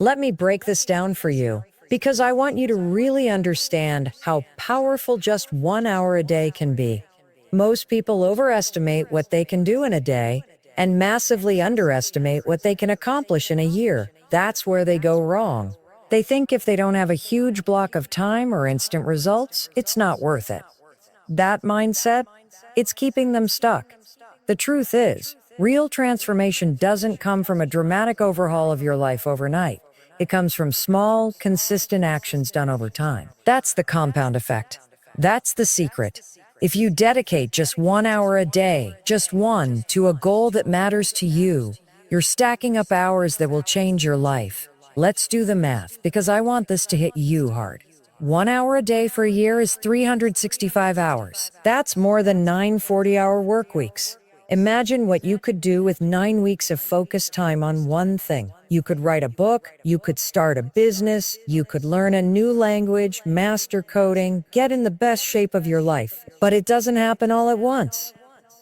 Let me break this down for you because I want you to really understand how powerful just 1 hour a day can be. Most people overestimate what they can do in a day and massively underestimate what they can accomplish in a year. That's where they go wrong. They think if they don't have a huge block of time or instant results, it's not worth it. That mindset, it's keeping them stuck. The truth is, real transformation doesn't come from a dramatic overhaul of your life overnight. It comes from small, consistent actions done over time. That's the compound effect. That's the secret. If you dedicate just 1 hour a day, just one, to a goal that matters to you, you're stacking up hours that will change your life. Let's do the math, because I want this to hit you hard. 1 hour a day for a year is 365 hours. That's more than 9 40-hour work weeks. Imagine what you could do with 9 weeks of focused time on one thing. You could write a book, you could start a business, you could learn a new language, master coding, get in the best shape of your life. But it doesn't happen all at once.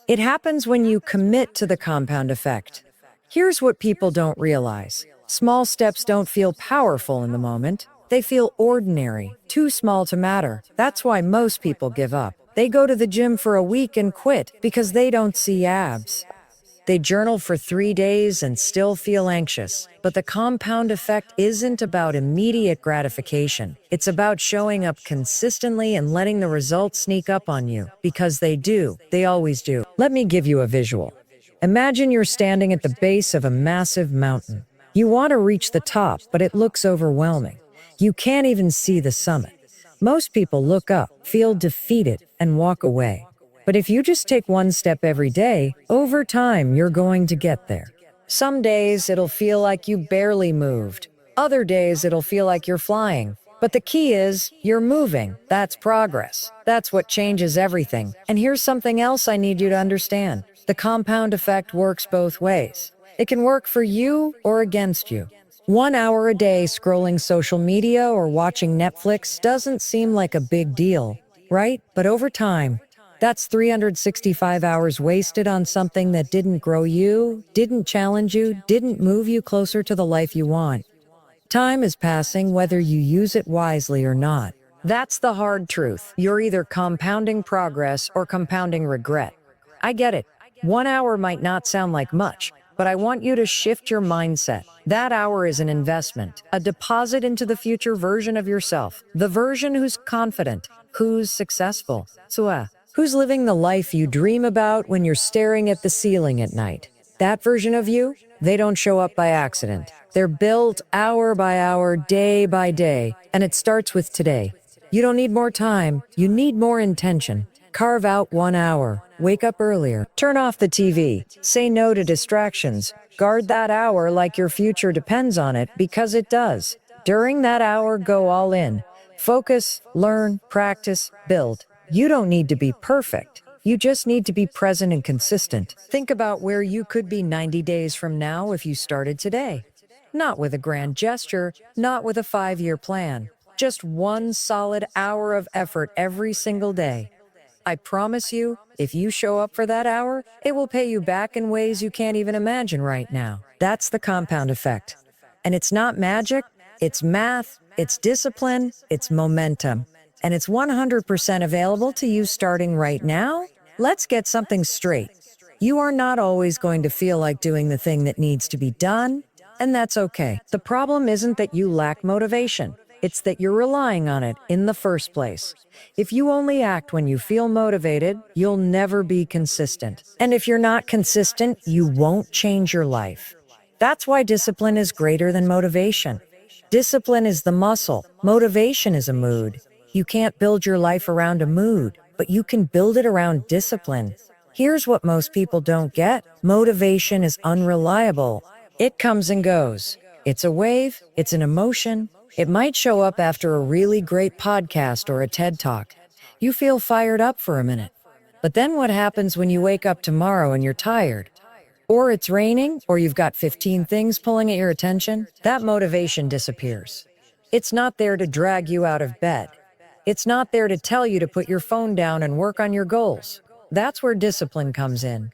It happens when you commit to the compound effect. Here's what people don't realize. Small steps don't feel powerful in the moment. They feel ordinary, too small to matter. That's why most people give up. They go to the gym for a week and quit because they don't see abs. They journal for 3 days and still feel anxious. But the compound effect isn't about immediate gratification. It's about showing up consistently and letting the results sneak up on you. Because they do. They always do. Let me give you a visual. Imagine you're standing at the base of a massive mountain. You want to reach the top, but it looks overwhelming. You can't even see the summit. Most people look up, feel defeated, and walk away. But if you just take one step every day, over time, you're going to get there. Some days, it'll feel like you barely moved. Other days, it'll feel like you're flying. But the key is, you're moving. That's progress. That's what changes everything. And here's something else I need you to understand. The compound effect works both ways. It can work for you or against you. 1 hour a day scrolling social media or watching Netflix doesn't seem like a big deal, right? But over time, that's 365 hours wasted on something that didn't grow you, didn't challenge you, didn't move you closer to the life you want. Time is passing whether you use it wisely or not. That's the hard truth. You're either compounding progress or compounding regret. I get it. 1 hour might not sound like much, but I want you to shift your mindset. That hour is an investment, a deposit into the future version of yourself, the version who's confident, who's successful, who's living the life you dream about when you're staring at the ceiling at night. That version of you, they don't show up by accident. They're built hour by hour, day by day, and it starts with today. You don't need more time, you need more intention. Carve out 1 hour. Wake up earlier. Turn off the TV. Say no to distractions. Guard that hour like your future depends on it, because it does. During that hour, go all in. Focus, learn, practice, build. You don't need to be perfect. You just need to be present and consistent. Think about where you could be 90 days from now if you started today. Not with a grand gesture, not with a 5-year plan. Just one solid hour of effort every single day. I promise you, if you show up for that hour, it will pay you back in ways you can't even imagine right now. That's the compound effect. And it's not magic, it's math, it's discipline, it's momentum. And it's 100% available to you starting right now. Let's get something straight. You are not always going to feel like doing the thing that needs to be done, and that's okay. The problem isn't that you lack motivation. It's that you're relying on it in the first place. If you only act when you feel motivated, you'll never be consistent. And if you're not consistent, you won't change your life. That's why discipline is greater than motivation. Discipline is the muscle. Motivation is a mood. You can't build your life around a mood, but you can build it around discipline. Here's what most people don't get. Motivation is unreliable. It comes and goes. It's a wave. It's an emotion. It might show up after a really great podcast or a TED Talk. You feel fired up for a minute. But then what happens when you wake up tomorrow and you're tired? Or it's raining, or you've got 15 things pulling at your attention? That motivation disappears. It's not there to drag you out of bed. It's not there to tell you to put your phone down and work on your goals. That's where discipline comes in.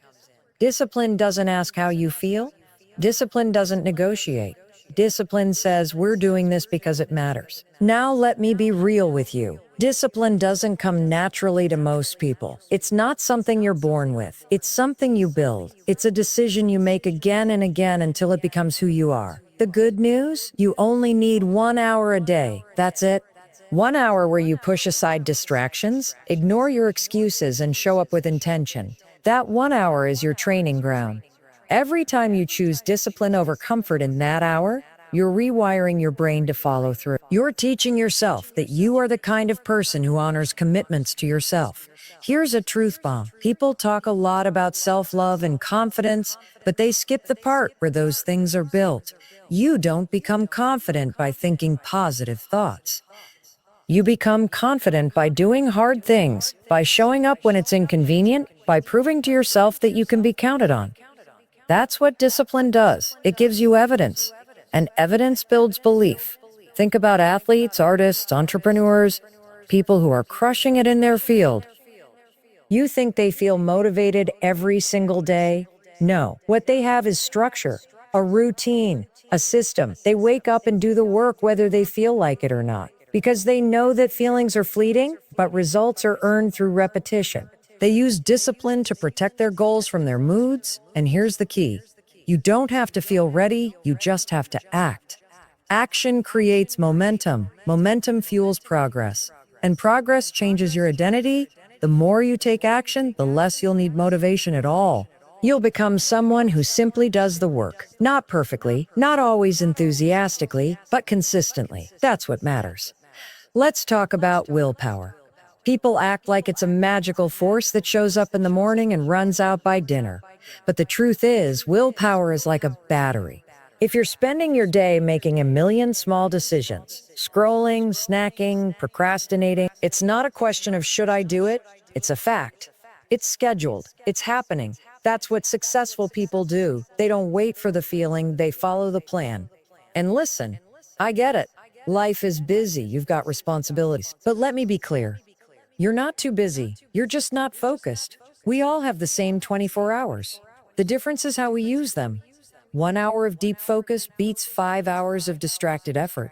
Discipline doesn't ask how you feel. Discipline doesn't negotiate. Discipline says we're doing this because it matters. Now let me be real with you. Discipline doesn't come naturally to most people. It's not something you're born with. It's something you build. It's a decision you make again and again until it becomes who you are. The good news? You only need 1 hour a day. That's it. 1 hour where you push aside distractions, ignore your excuses, and show up with intention. That 1 hour is your training ground. Every time you choose discipline over comfort in that hour, you're rewiring your brain to follow through. You're teaching yourself that you are the kind of person who honors commitments to yourself. Here's a truth bomb. People talk a lot about self-love and confidence, but they skip the part where those things are built. You don't become confident by thinking positive thoughts. You become confident by doing hard things, by showing up when it's inconvenient, by proving to yourself that you can be counted on. That's what discipline does. It gives you evidence. And evidence builds belief. Think about athletes, artists, entrepreneurs, people who are crushing it in their field. You think they feel motivated every single day? No. What they have is structure, a routine, a system. They wake up and do the work whether they feel like it or not, because they know that feelings are fleeting, but results are earned through repetition. They use discipline to protect their goals from their moods, and here's the key. You don't have to feel ready, you just have to act. Action creates momentum. Momentum fuels progress. And progress changes your identity. The more you take action, the less you'll need motivation at all. You'll become someone who simply does the work. Not perfectly, not always enthusiastically, but consistently. That's what matters. Let's talk about willpower. People act like it's a magical force that shows up in the morning and runs out by dinner. But the truth is, willpower is like a battery. If you're spending your day making a million small decisions, scrolling, snacking, procrastinating, it's not a question of should I do it? It's a fact. It's scheduled. It's happening. That's what successful people do. They don't wait for the feeling, they follow the plan. And listen, I get it. Life is busy, you've got responsibilities. But let me be clear. You're not too busy. You're just not focused. We all have the same 24 hours. The difference is how we use them. 1 hour of deep focus beats 5 hours of distracted effort.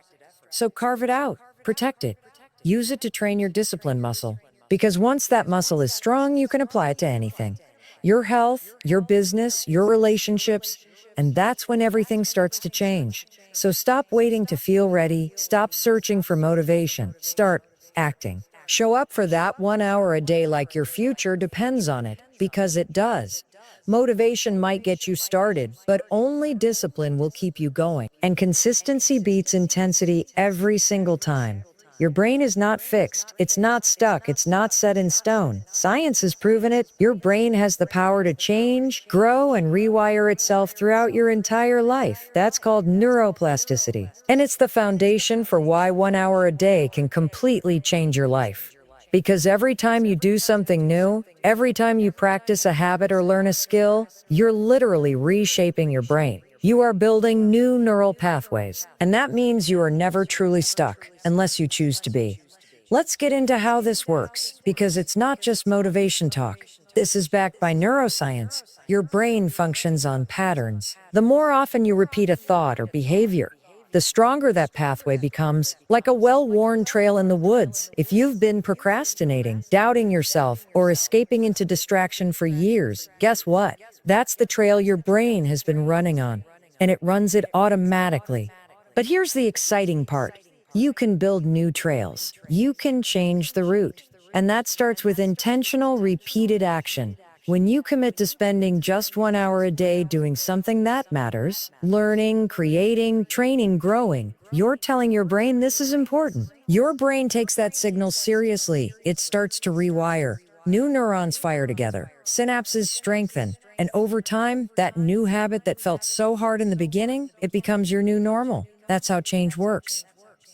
So carve it out, protect it. Use it to train your discipline muscle. Because once that muscle is strong, you can apply it to anything. Your health, your business, your relationships, and that's when everything starts to change. So stop waiting to feel ready. Stop searching for motivation. Start acting. Show up for that 1 hour a day like your future depends on it, because it does. Motivation might get you started, but only discipline will keep you going. And consistency beats intensity every single time. Your brain is not fixed. It's not stuck. It's not set in stone. Science has proven it. Your brain has the power to change, grow, and rewire itself throughout your entire life. That's called neuroplasticity. And it's the foundation for why 1 hour a day can completely change your life. Because every time you do something new, every time you practice a habit or learn a skill, you're literally reshaping your brain. You are building new neural pathways, and that means you are never truly stuck, unless you choose to be. Let's get into how this works, because it's not just motivation talk. This is backed by neuroscience. Your brain functions on patterns. The more often you repeat a thought or behavior, the stronger that pathway becomes, like a well-worn trail in the woods. If you've been procrastinating, doubting yourself, or escaping into distraction for years, guess what? That's the trail your brain has been running on, and it runs it automatically. But here's the exciting part. You can build new trails. You can change the route. And that starts with intentional, repeated action. When you commit to spending just 1 hour a day doing something that matters, learning, creating, training, growing, you're telling your brain this is important. Your brain takes that signal seriously. It starts to rewire. New neurons fire together. Synapses strengthen. And over time, that new habit that felt so hard in the beginning, it becomes your new normal. That's how change works.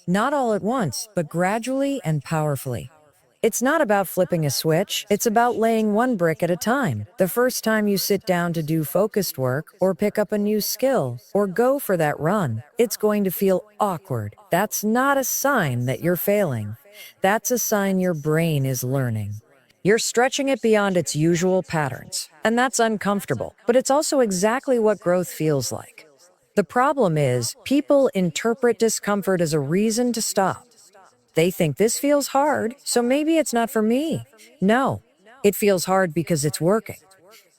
Not all at once, but gradually and powerfully. It's not about flipping a switch, it's about laying one brick at a time. The first time you sit down to do focused work, or pick up a new skill, or go for that run, it's going to feel awkward. That's not a sign that you're failing. That's a sign your brain is learning. You're stretching it beyond its usual patterns, and that's uncomfortable, but it's also exactly what growth feels like. The problem is, people interpret discomfort as a reason to stop. They think this feels hard, so maybe it's not for me. No, it feels hard because it's working.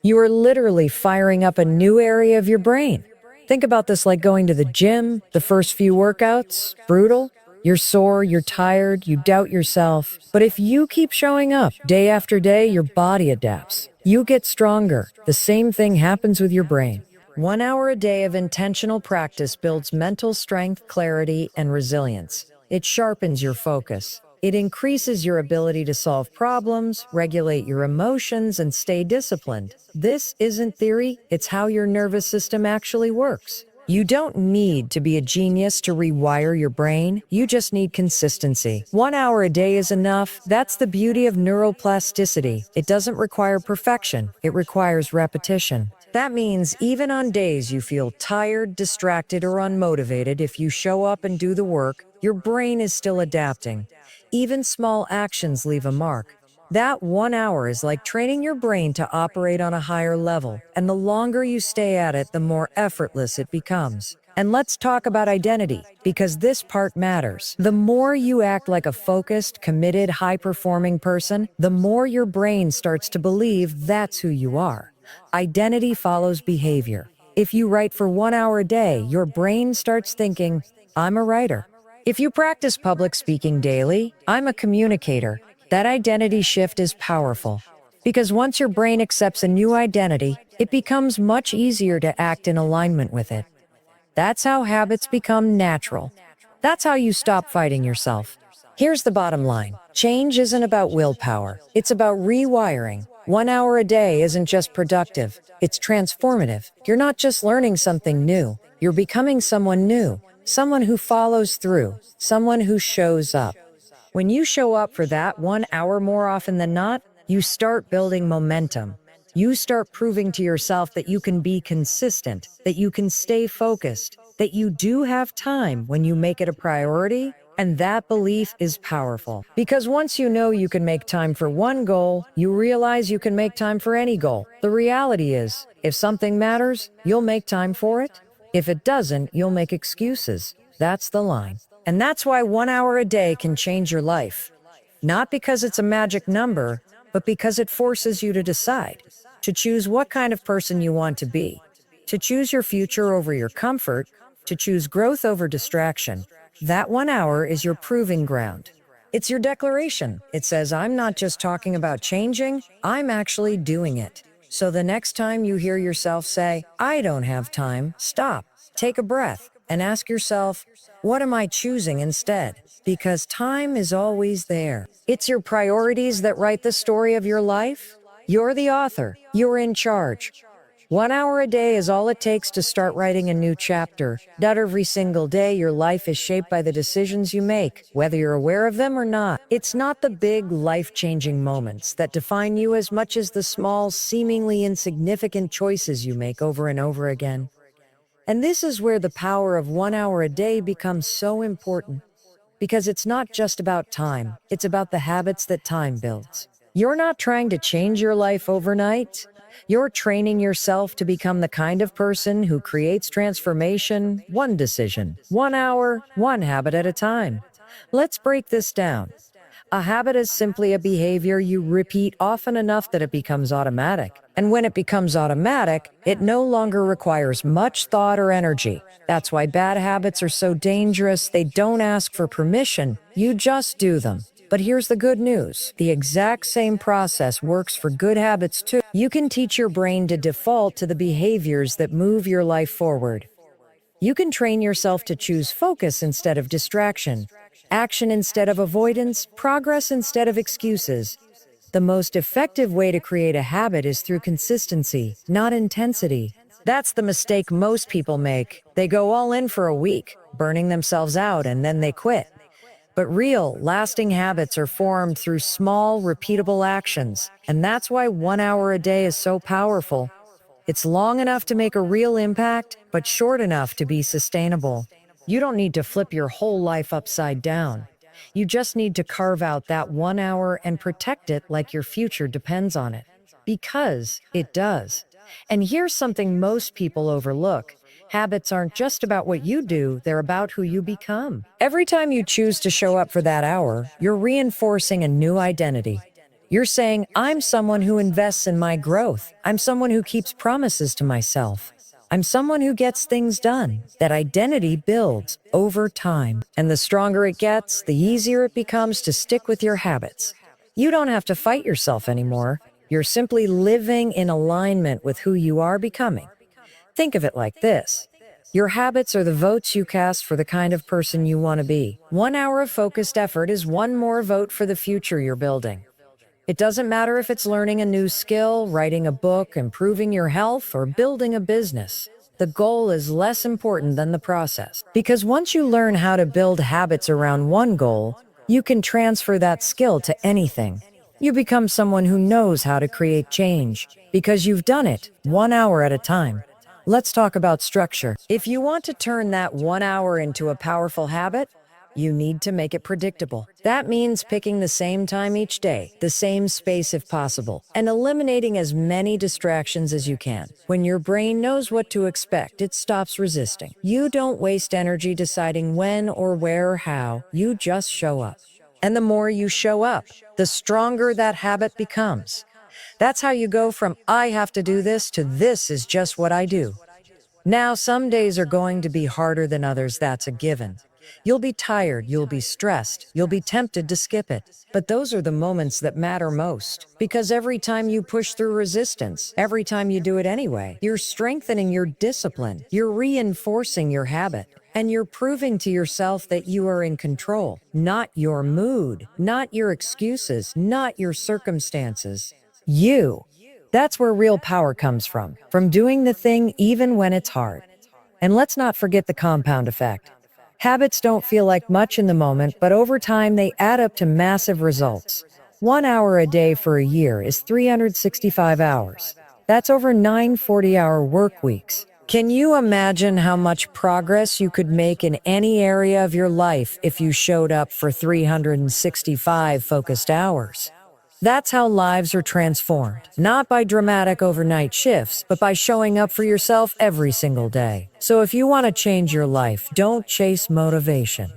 You are literally firing up a new area of your brain. Think about this like going to the gym, the first few workouts, brutal. You're sore, you're tired, you doubt yourself. But if you keep showing up day after day, your body adapts. You get stronger. The same thing happens with your brain. 1 hour a day of intentional practice builds mental strength, clarity, and resilience. It sharpens your focus. It increases your ability to solve problems, regulate your emotions, and stay disciplined. This isn't theory, it's how your nervous system actually works. You don't need to be a genius to rewire your brain, you just need consistency. 1 hour a day is enough. That's the beauty of neuroplasticity. It doesn't require perfection, it requires repetition. That means even on days you feel tired, distracted, or unmotivated, if you show up and do the work, your brain is still adapting. Even small actions leave a mark. That 1 hour is like training your brain to operate on a higher level, and the longer you stay at it, the more effortless it becomes. And let's talk about identity, because this part matters. The more you act like a focused, committed, high-performing person, the more your brain starts to believe that's who you are. Identity follows behavior. If you write for 1 hour a day, your brain starts thinking, I'm a writer. If you practice public speaking daily, I'm a communicator. That identity shift is powerful. Because once your brain accepts a new identity, it becomes much easier to act in alignment with it. That's how habits become natural. That's how you stop fighting yourself. Here's the bottom line. Change isn't about willpower. It's about rewiring. 1 hour a day isn't just productive. It's transformative. You're not just learning something new. You're becoming someone new. Someone who follows through. Someone who shows up. When you show up for that 1 hour more often than not, you start building momentum. You start proving to yourself that you can be consistent, that you can stay focused, that you do have time when you make it a priority, and that belief is powerful. Because once you know you can make time for one goal, you realize you can make time for any goal. The reality is, if something matters, you'll make time for it. If it doesn't, you'll make excuses. That's the line. And that's why 1 hour a day can change your life. Not because it's a magic number, but because it forces you to decide, to choose what kind of person you want to be, to choose your future over your comfort, to choose growth over distraction. That 1 hour is your proving ground. It's your declaration. It says, I'm not just talking about changing, I'm actually doing it. So the next time you hear yourself say, I don't have time, stop, take a breath, and ask yourself, what am I choosing instead? Because time is always there. It's your priorities that write the story of your life. You're the author. You're in charge. 1 hour a day is all it takes to start writing a new chapter. Not every single day your life is shaped by the decisions you make, whether you're aware of them or not. It's not the big, life-changing moments that define you as much as the small, seemingly insignificant choices you make over and over again. And this is where the power of 1 hour a day becomes so important. Because it's not just about time, it's about the habits that time builds. You're not trying to change your life overnight. You're training yourself to become the kind of person who creates transformation, one decision, 1 hour, one habit at a time. Let's break this down. A habit is simply a behavior you repeat often enough that it becomes automatic. And when it becomes automatic, it no longer requires much thought or energy. That's why bad habits are so dangerous. They don't ask for permission. You just do them. But here's the good news. The exact same process works for good habits too. You can teach your brain to default to the behaviors that move your life forward. You can train yourself to choose focus instead of distraction, action instead of avoidance, progress instead of excuses. The most effective way to create a habit is through consistency, not intensity. That's the mistake most people make. They go all in for a week, burning themselves out, and then they quit. But real, lasting habits are formed through small, repeatable actions, and that's why 1 hour a day is so powerful. It's long enough to make a real impact, but short enough to be sustainable. You don't need to flip your whole life upside down. You just need to carve out that 1 hour and protect it like your future depends on it. Because it does. And here's something most people overlook. Habits aren't just about what you do, they're about who you become. Every time you choose to show up for that hour, you're reinforcing a new identity. You're saying, I'm someone who invests in my growth. I'm someone who keeps promises to myself. I'm someone who gets things done. That identity builds over time. And the stronger it gets, the easier it becomes to stick with your habits. You don't have to fight yourself anymore. You're simply living in alignment with who you are becoming. Think of it like this. Your habits are the votes you cast for the kind of person you want to be. 1 hour of focused effort is one more vote for the future you're building. It doesn't matter if it's learning a new skill, writing a book, improving your health, or building a business. The goal is less important than the process. Because once you learn how to build habits around one goal, you can transfer that skill to anything. You become someone who knows how to create change because you've done it 1 hour at a time. Let's talk about structure. If you want to turn that 1 hour into a powerful habit, you need to make it predictable. That means picking the same time each day, the same space if possible, and eliminating as many distractions as you can. When your brain knows what to expect, it stops resisting. You don't waste energy deciding when or where or how, you just show up. And the more you show up, the stronger that habit becomes. That's how you go from I have to do this to this is just what I do. Now, some days are going to be harder than others, that's a given. You'll be tired, you'll be stressed, you'll be tempted to skip it. But those are the moments that matter most. Because every time you push through resistance, every time you do it anyway, you're strengthening your discipline, you're reinforcing your habit, and you're proving to yourself that you are in control. Not your mood, not your excuses, not your circumstances. You. That's where real power comes from doing the thing even when it's hard. And let's not forget the compound effect. Habits don't feel like much in the moment, but over time they add up to massive results. 1 hour a day for a year is 365 hours. That's over 9 40-hour work weeks. Can you imagine how much progress you could make in any area of your life if you showed up for 365 focused hours? That's how lives are transformed, not by dramatic overnight shifts, but by showing up for yourself every single day. So if you want to change your life, don't chase motivation.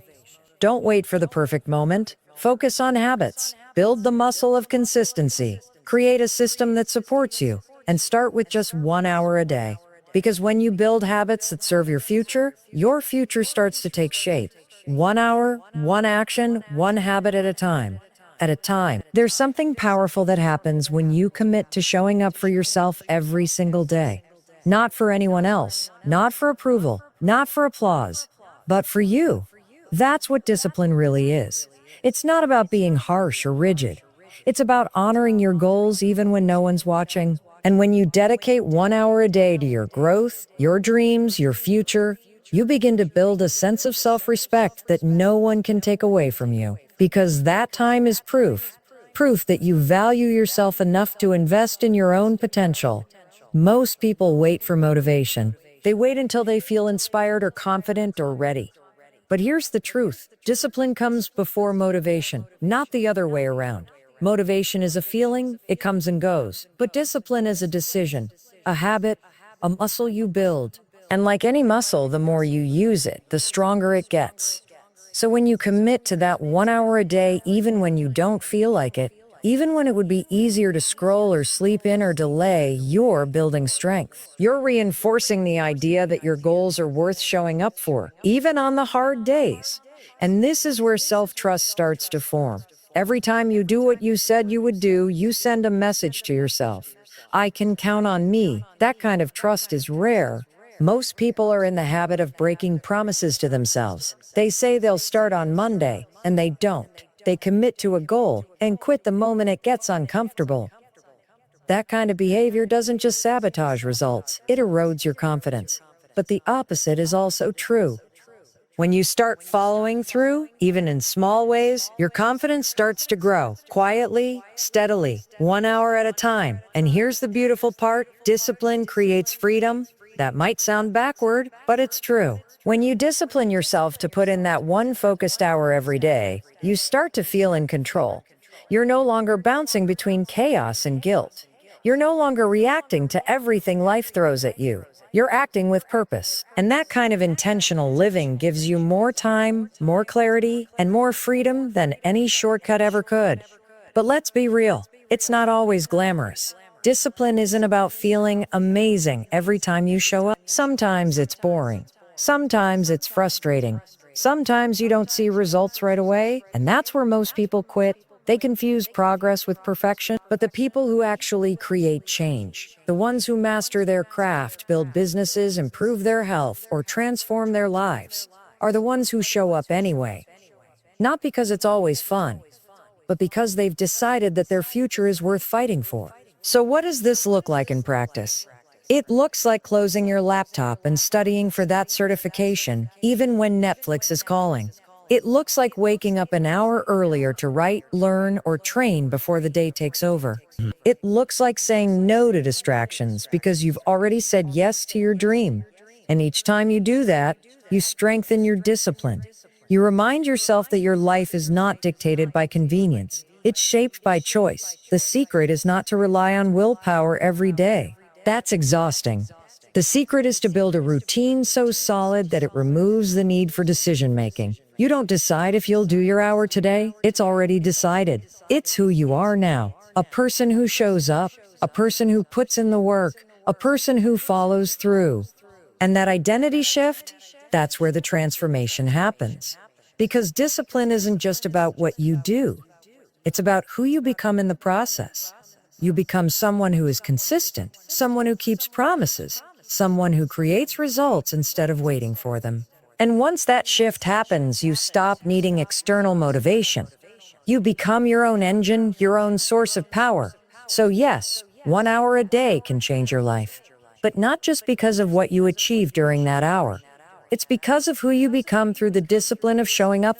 Don't wait for the perfect moment. Focus on habits. Build the muscle of consistency. Create a system that supports you. And start with just 1 hour a day. Because when you build habits that serve your future starts to take shape. 1 hour, one action, one habit at a time. There's something powerful that happens when you commit to showing up for yourself every single day. Not for anyone else, not for approval, not for applause, but for you. That's what discipline really is. It's not about being harsh or rigid. It's about honoring your goals even when no one's watching. And when you dedicate 1 hour a day to your growth, your dreams, your future, you begin to build a sense of self-respect that no one can take away from you. Because that time is proof that you value yourself enough to invest in your own potential. Most people wait for motivation. They wait until they feel inspired or confident or ready. But here's the truth. Discipline comes before motivation, not the other way around. Motivation is a feeling, it comes and goes. But discipline is a decision, a habit, a muscle you build. And like any muscle, the more you use it, the stronger it gets. So when you commit to that 1 hour a day, even when you don't feel like it, even when it would be easier to scroll or sleep in or delay, you're building strength. You're reinforcing the idea that your goals are worth showing up for, even on the hard days. And this is where self-trust starts to form. Every time you do what you said you would do, you send a message to yourself. I can count on me. That kind of trust is rare. Most people are in the habit of breaking promises to themselves. They say they'll start on Monday, and they don't. They commit to a goal and quit the moment it gets uncomfortable. That kind of behavior doesn't just sabotage results, it erodes your confidence. But the opposite is also true. When you start following through, even in small ways, your confidence starts to grow, quietly, steadily, 1 hour at a time. And here's the beautiful part, discipline creates freedom. That might sound backward, but it's true. When you discipline yourself to put in that one focused hour every day, you start to feel in control. You're no longer bouncing between chaos and guilt. You're no longer reacting to everything life throws at you. You're acting with purpose. And that kind of intentional living gives you more time, more clarity, and more freedom than any shortcut ever could. But let's be real, it's not always glamorous. Discipline isn't about feeling amazing every time you show up. Sometimes it's boring. Sometimes it's frustrating. Sometimes you don't see results right away, and that's where most people quit. They confuse progress with perfection, but the people who actually create change, the ones who master their craft, build businesses, improve their health, or transform their lives, are the ones who show up anyway. Not because it's always fun, but because they've decided that their future is worth fighting for. So what does this look like in practice? It looks like closing your laptop and studying for that certification, even when Netflix is calling. It looks like waking up an hour earlier to write, learn, or train before the day takes over. It looks like saying no to distractions because you've already said yes to your dream. And each time you do that, you strengthen your discipline. You remind yourself that your life is not dictated by convenience. It's shaped by choice. The secret is not to rely on willpower every day. That's exhausting. The secret is to build a routine so solid that it removes the need for decision-making. You don't decide if you'll do your hour today. It's already decided. It's who you are now. A person who shows up, a person who puts in the work, a person who follows through. And that identity shift, that's where the transformation happens. Because discipline isn't just about what you do. It's about who you become in the process. You become someone who is consistent, someone who keeps promises, someone who creates results instead of waiting for them. And once that shift happens, you stop needing external motivation. You become your own engine, your own source of power. So yes, 1 hour a day can change your life. But not just because of what you achieve during that hour. It's because of who you become through the discipline of showing up